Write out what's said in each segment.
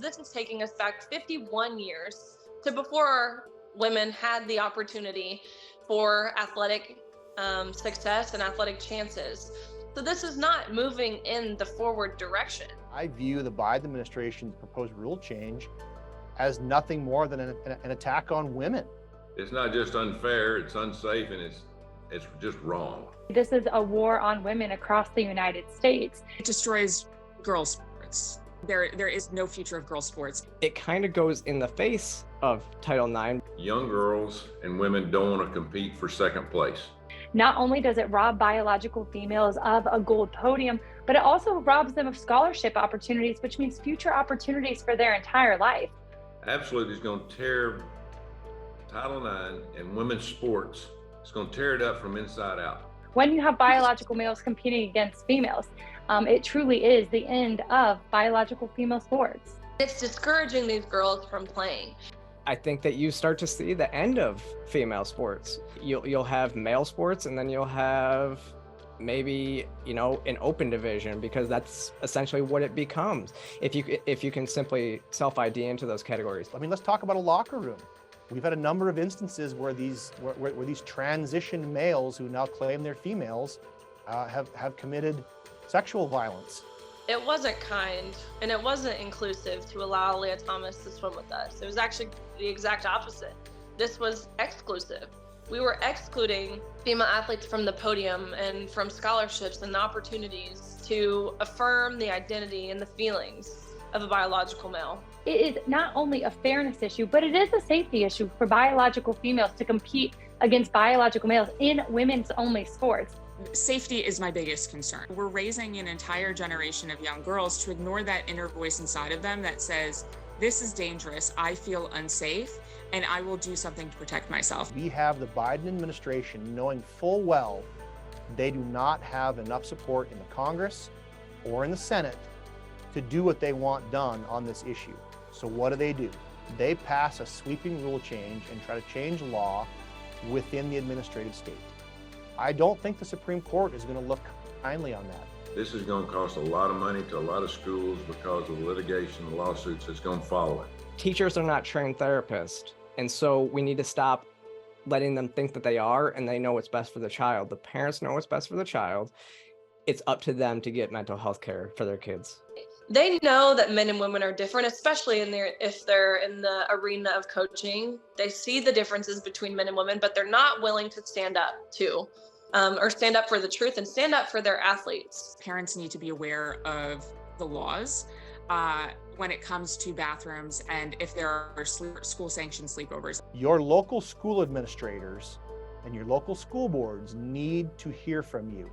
This is taking us back 51 years to before women had the opportunity for athletic success and athletic chances. So this is not moving in the forward direction. I view the Biden administration's proposed rule change as nothing more than an attack on women. It's not just unfair, it's unsafe, and it's just wrong. This is a war on women across the United States. It destroys girls' sports. There is no future of girls' sports. It kind of goes in the face of Title IX. Young girls and women don't want to compete for second place. Not only does it rob biological females of a gold podium, but it also robs them of scholarship opportunities, which means future opportunities for their entire life. Absolutely, it's going to tear Title IX and women's sports. It's going to tear it up from inside out. When you have biological males competing against females, it truly is the end of biological female sports. It's discouraging these girls from playing. I think that you start to see the end of female sports. You'll have male sports, and then you'll have maybe, an open division, because that's essentially what it becomes if you can simply self-ID into those categories. I mean, let's talk about a locker room. We've had a number of instances where these transitioned males who now claim they're females have committed sexual violence. It wasn't kind and it wasn't inclusive to allow Leah Thomas to swim with us. It was actually the exact opposite. This was exclusive. We were excluding female athletes from the podium and from scholarships and the opportunities to affirm the identity and the feelings of a biological male. It is not only a fairness issue, but it is a safety issue for biological females to compete against biological males in women's only sports. Safety is my biggest concern. We're raising an entire generation of young girls to ignore that inner voice inside of them that says, this is dangerous, I feel unsafe, and I will do something to protect myself. We have the Biden administration knowing full well they do not have enough support in the Congress or in the Senate to do what they want done on this issue. So what do? They pass a sweeping rule change and try to change law within the administrative state. I don't think the Supreme Court is going to look kindly on that. This is going to cost a lot of money to a lot of schools because of the litigation and lawsuits that's going to follow it. Teachers are not trained therapists, and so we need to stop letting them think that they are and they know what's best for the child. The parents know what's best for the child. It's up to them to get mental health care for their kids. They know that men and women are different, especially if they're in the arena of coaching. They see the differences between men and women, but they're not willing to stand up or stand up for the truth and stand up for their athletes. Parents need to be aware of the laws when it comes to bathrooms and if there are school-sanctioned sleepovers. Your local school administrators and your local school boards need to hear from you.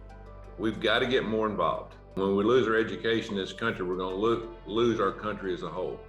We've got to get more involved. When we lose our education in this country, we're going to lose our country as a whole.